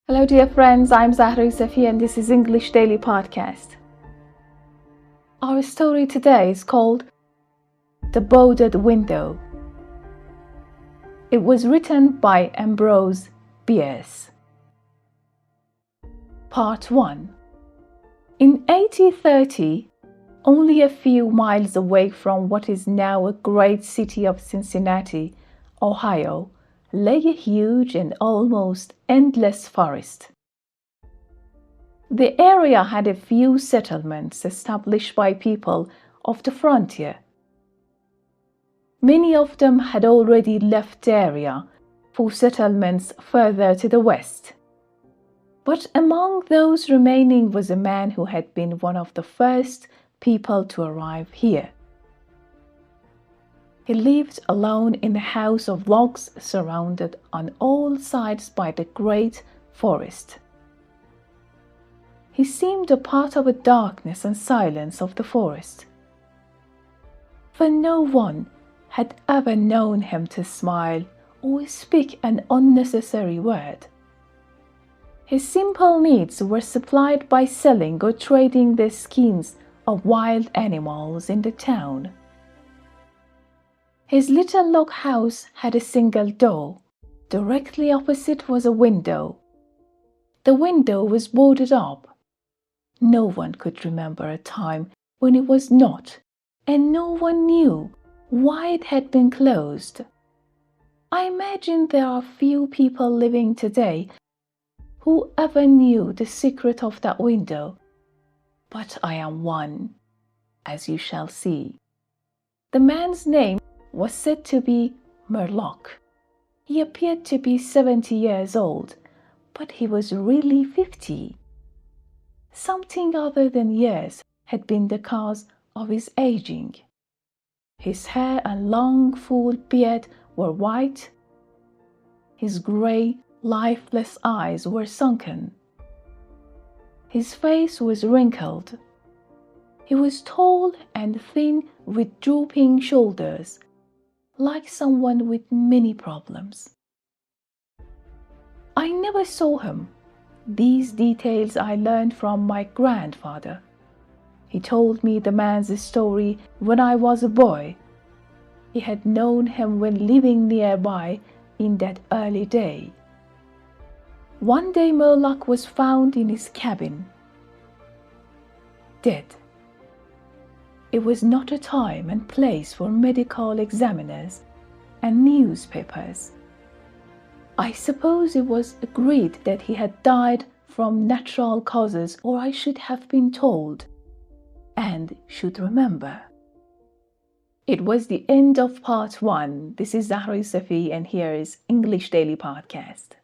Hello, dear friends. I'm Zahra Yousafy, and this is English Daily Podcast. Our story today is called The Boarded Window. It was written by Ambrose Bierce. Part 1. In 1830, only a few miles away from what is now a great city of Cincinnati, Ohio, lay a huge and almost endless forest. The area had a few settlements established by people of the frontier. Many of them had already left the area for settlements further to the west. But among those remaining was a man who had been one of the first people to arrive here. He lived alone in a house of logs surrounded on all sides by the great forest. He seemed a part of the darkness and silence of the forest, for no one had ever known him to smile or speak an unnecessary word. His simple needs were supplied by selling or trading the skins of wild animals in the town. His little log house had a single door. Directly opposite was a window. The window was boarded up. No one could remember a time when it was not, and no one knew why it had been closed. I imagine there are few people living today who ever knew the secret of that window, but I am one, as you shall see. The man's name was said to be Murlock. He appeared to be 70 years old, but he was really 50. Something other than years had been the cause of his aging. His hair and long, full beard were white. His grey, lifeless eyes were sunken. His face was wrinkled. He was tall and thin with drooping shoulders, like someone with many problems. I never saw him. These details I learned from my grandfather. He told me the man's story when I was a boy. He had known him when living nearby in that early day. One day Murlock was found in his cabin, dead. It was not a time and place for medical examiners and newspapers. I suppose it was agreed that he had died from natural causes, or I should have been told, and should remember. It was the end of part 1. This is Zahra Yousafy, and here is English Daily Podcast.